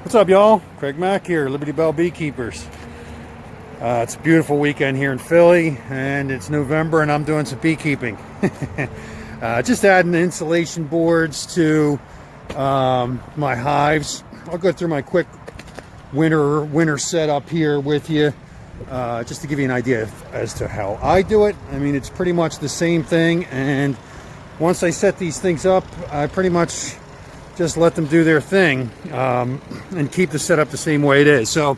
What's up, y'all? Craig Mack here, Liberty Bell Beekeepers. It's a beautiful weekend here in Philly, and it's November, and I'm doing some beekeeping. Just adding insulation boards to my hives. I'll go through my quick winter setup here with you, just to give you an idea as to how I do it. I mean, it's pretty much the same thing, and once I set these things up, I pretty much just let them do their thing and keep the setup the same way it is. So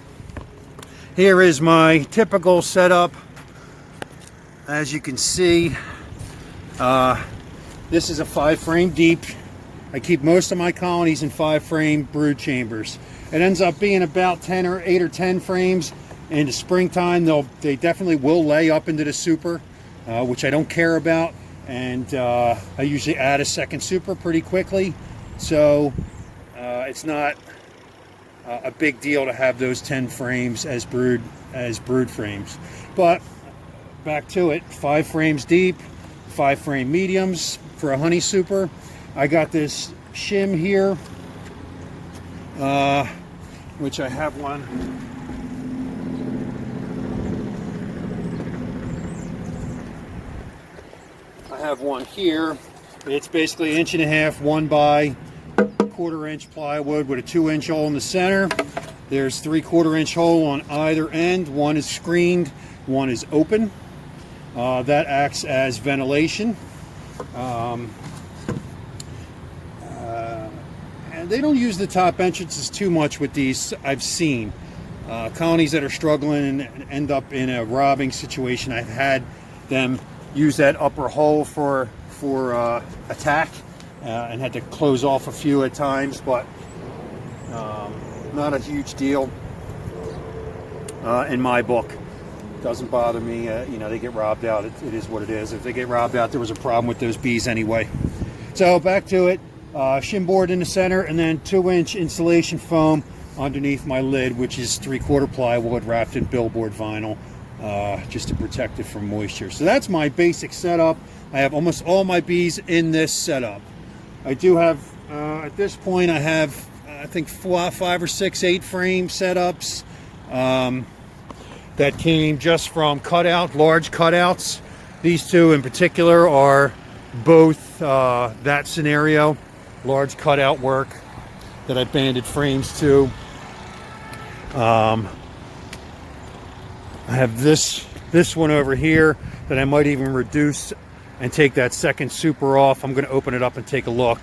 here is my typical setup. As you can see, this is a 5-frame deep. I keep most of my colonies in 5-frame brood chambers. It ends up being about 8 or 10 frames. In the springtime, they definitely will lay up into the super, which I don't care about. And I usually add a second super pretty quickly. So it's not a big deal to have those 10 frames as brood frames. But back to it, 5 frames deep, 5-frame mediums for a honey super. I got this shim here, which I have one. I have one here. It's basically 1.5 inch, 1 by 1/4 inch plywood with a 2-inch hole in the center. There's 3/4 inch hole on either end. One is screened, one is open. That acts as ventilation. And they don't use the top entrances too much with these, I've seen. Colonies that are struggling and end up in a robbing situation, I've had them use that upper hole for attack, and had to close off a few at times, but not a huge deal in my book. Doesn't bother me. They get robbed out. It is what it is. If they get robbed out, there was a problem with those bees anyway. So back to it. Shim board in the center, and then 2-inch insulation foam underneath my lid, which is 3/4 plywood wrapped in billboard vinyl, just to protect it from moisture. So that's my basic setup. I have almost all my bees in this setup. I do have, at this point, I have, I think 5 or 6 8-frame setups that came just from large cutouts. These two in particular are both that scenario, large cutout work that I banded frames to. I have this one over here that I might even reduce and take that second super off. I'm going to open it up and take a look.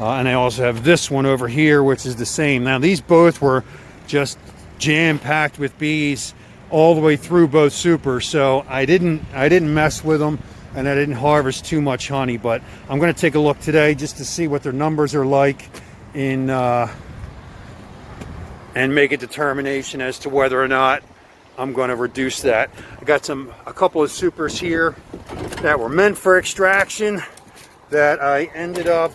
And I also have this one over here, which is the same. Now, these both were just jam-packed with bees all the way through both supers, so I didn't mess with them, and I didn't harvest too much honey. But I'm going to take a look today just to see what their numbers are like and make a determination as to whether or not I'm going to reduce that. I got a couple of supers here that were meant for extraction that I ended up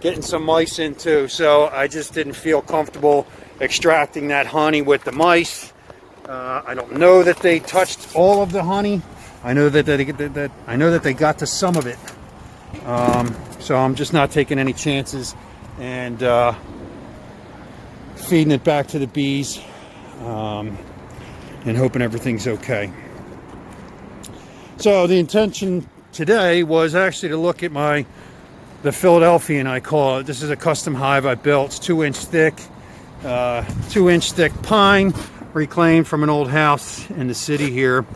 getting some mice into, so I just didn't feel comfortable extracting that honey with the mice. I don't know that they touched all of the honey. I know that they got to some of it. So I'm just not taking any chances and feeding it back to the bees. And hoping everything's okay. So the intention today was actually to look at the Philadelphian, I call it. This is a custom hive I built. It's 2-inch thick, 2-inch thick pine, reclaimed from an old house in the city here.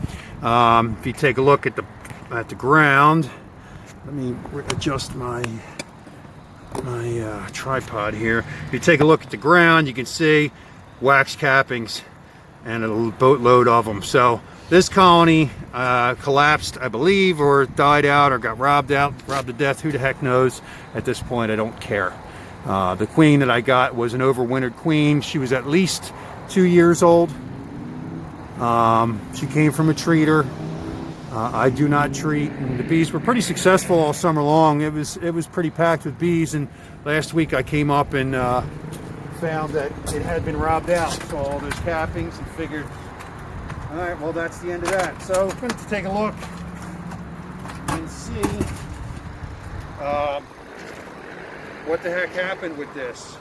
If you take a look at the ground, let me adjust my tripod here. If you take a look at the ground, you can see wax cappings and a boatload of them. So this colony collapsed, I believe, or died out, or got robbed to death. Who the heck knows? At this point, I don't care. The queen that I got was an overwintered queen. She was at least 2 years old. She came from a treater. I do not treat, and the bees were pretty successful all summer long. It was pretty packed with bees, and last week I came up and found that it had been robbed out. Saw all those cappings and figured, all right, well, that's the end of that. So I'm going to take a look and see what the heck happened with this.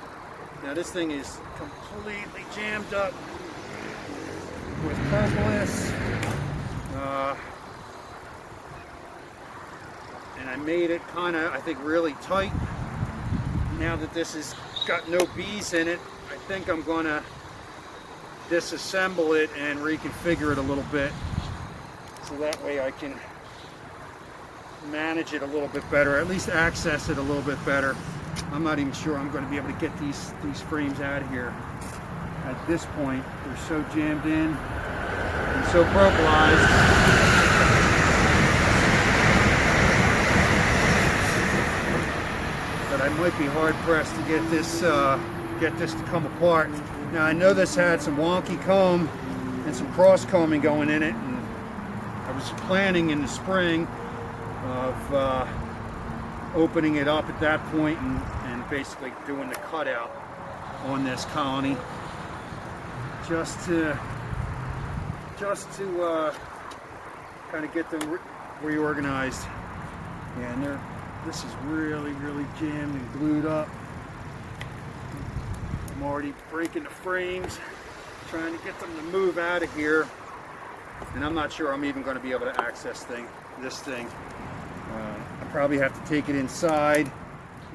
Now this thing is completely jammed up with propolis. And I made it kind of, I think, really tight. Now that this has got no bees in it, I think I'm going to disassemble it and reconfigure it a little bit, so that way I can manage it a little bit better, at least access it a little bit better. I'm not even sure I'm going to be able to get these frames out of here. At this point, they're so jammed in and so propolised. That I might be hard pressed to get this to come apart. Now I know this had some wonky comb and some cross combing going in it, and I was planning in the spring of opening it up at that point and basically doing the cutout on this colony just to kind of get them reorganized. Yeah, and this is really jammed and glued up. I'm already breaking the frames, trying to get them to move out of here, and I'm not sure I'm even going to be able to access this thing. I probably have to take it inside,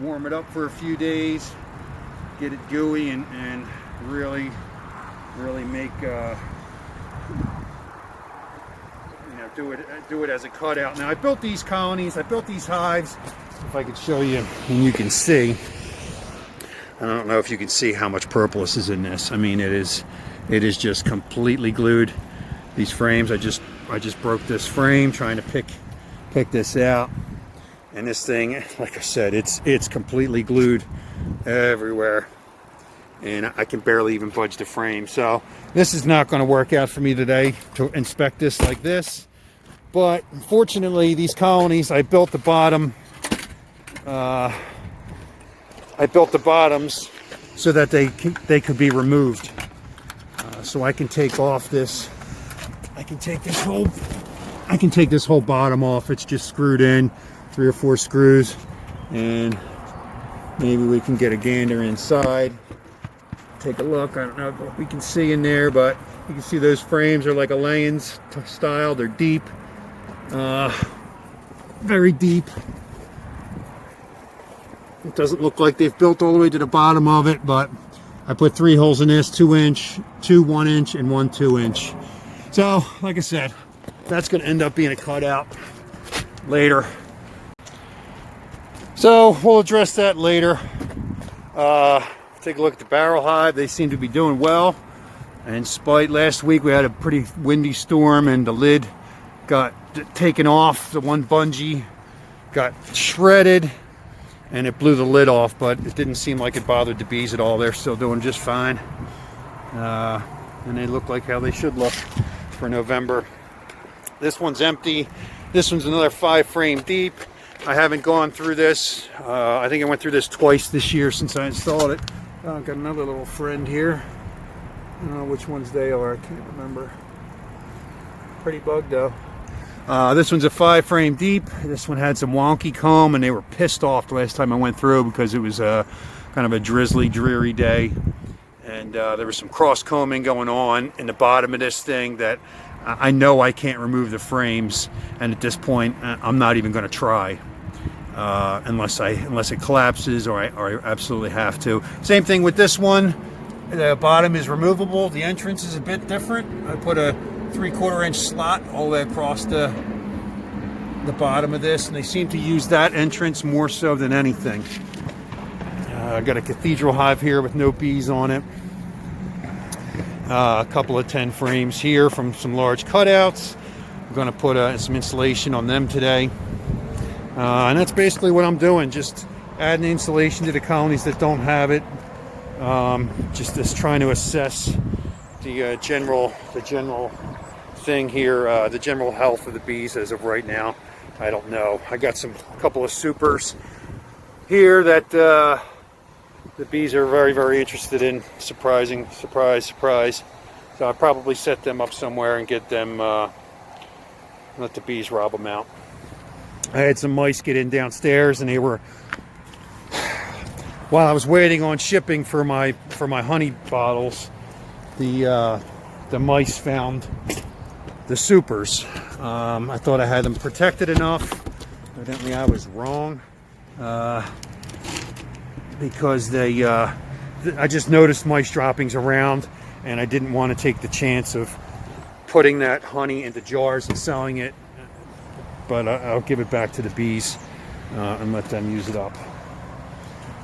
warm it up for a few days, get it gooey, and really make do it as a cutout. Now I built these colonies, I built these hives. If I could show you, and you can see. I don't know if you can see how much propolis is in this. I mean, it is just completely glued. These frames, I just broke this frame trying to pick this out, and this thing, like I said, it's completely glued everywhere, and I can barely even budge the frame. So this is not going to work out for me today to inspect this like this. But unfortunately, these colonies, I built the bottom. I built the bottoms so that they could be removed. So I can take off this. I can take this whole bottom off. It's just screwed in, 3 or 4 screws, and maybe we can get a gander inside. Take a look. I don't know what we can see in there, but you can see those frames are like a Layens style. They're deep, very deep. It doesn't look like they've built all the way to the bottom of it, but I put 3 holes in this, 2-inch, 2 1-inch, and 1 2-inch. So, like I said, that's going to end up being a cutout later. So, we'll address that later. Take a look at the barrel hive. They seem to be doing well. And in spite, last week we had a pretty windy storm and the lid got taken off. The one bungee got shredded and it blew the lid off, but it didn't seem like it bothered the bees at all. They're still doing just fine. And they look like how they should look for November. This one's empty. This one's another 5 frame deep. I haven't gone through this. I think I went through this twice this year since I installed it. I've got another little friend here. I don't know which ones they are. I can't remember. Pretty bug though. This one's a 5 frame deep. This one had some wonky comb, and they were pissed off the last time I went through because it was kind of a drizzly, dreary day. And there was some cross combing going on in the bottom of this thing that I know I can't remove the frames. And at this point, I'm not even going to try unless it collapses or I absolutely have to. Same thing with this one. The bottom is removable. The entrance is a bit different. I put a 3/4 inch slot all the way across the bottom of this, and they seem to use that entrance more so than anything. I got a cathedral hive here with no bees on it. A couple of 10 frames here from some large cutouts. I'm going to put some insulation on them today. And that's basically what I'm doing, just adding insulation to the colonies that don't have it. Just trying to assess the general thing here, the general health of the bees as of right now. I don't know. I got a couple of supers here that the bees are very, very interested in. Surprise, surprise. So I'll probably set them up somewhere and get them, let the bees rob them out. I had some mice get in downstairs, and they were while I was waiting on shipping for my honey bottles, the mice found the supers. I thought I had them protected enough. Evidently I was wrong, because I just noticed mice droppings around, and I didn't want to take the chance of putting that honey into jars and selling it. But I'll give it back to the bees and let them use it up.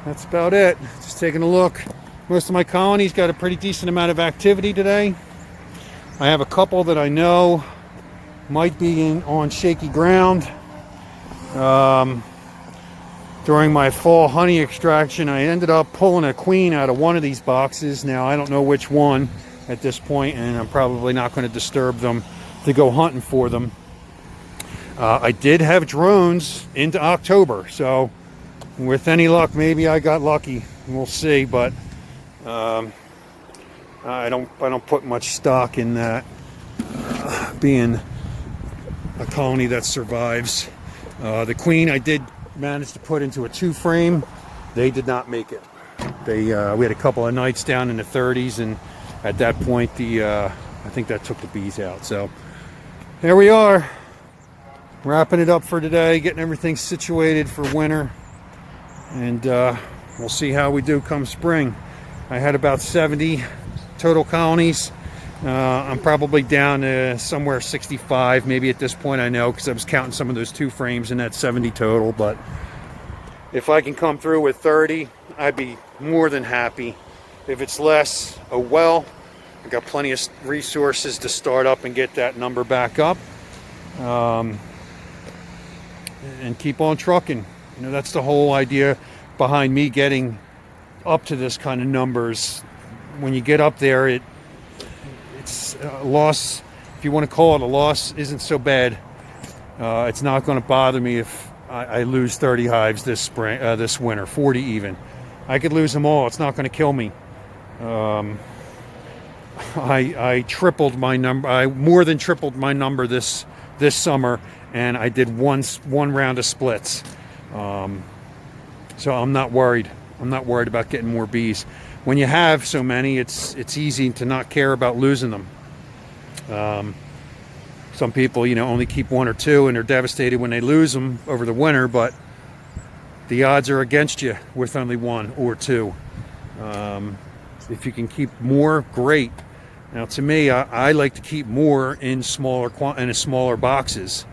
That's about it. Just taking a look. Most of my colonies got a pretty decent amount of activity today. I have a couple that I know might be on shaky ground. During my fall honey extraction, I ended up pulling a queen out of one of these boxes. Now, I don't know which one at this point, and I'm probably not going to disturb them to go hunting for them. I did have drones into October, so with any luck, maybe I got lucky. We'll see, but I don't put much stock in that being a colony that survives. The queen I did manage to put into a 2-frame. They did not make it. We had a couple of nights down in the 30s, and at that point, I think that took the bees out. So there we are, wrapping it up for today, getting everything situated for winter, and we'll see how we do come spring. I had about 70 total colonies. I'm probably down to somewhere 65 maybe at this point. I know, because I was counting some of those 2 frames in that 70 total. But if I can come through with 30, I'd be more than happy. If it's less, oh well. I got plenty of resources to start up and get that number back up, and keep on trucking. You know, that's the whole idea behind me getting up to this kind of numbers. When you get up there, it's a loss. If you want to call it a loss, isn't so bad. It's not going to bother me if I lose 30 hives this spring, this winter, 40 even. I could lose them all. It's not going to kill me. I tripled my number. I more than tripled my number this summer, and I did one round of splits. So I'm not worried. I'm not worried about getting more bees. When you have so many, it's easy to not care about losing them. Some people, only keep 1 or 2, and they're devastated when they lose them over the winter, but the odds are against you with only 1 or 2. If you can keep more, great. Now, to me, I like to keep more in smaller boxes.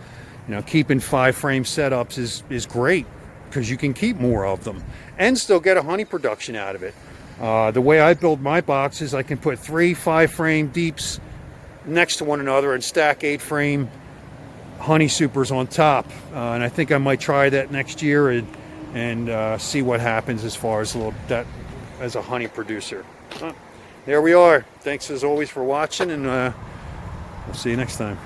Keeping 5-frame setups is great, because you can keep more of them and still get a honey production out of it. The way I build my boxes, I can put 3 5-frame deeps next to one another and stack 8-frame honey supers on top. And I think I might try that next year and see what happens as far as that as a honey producer. There we are. Thanks as always for watching, and we'll see you next time.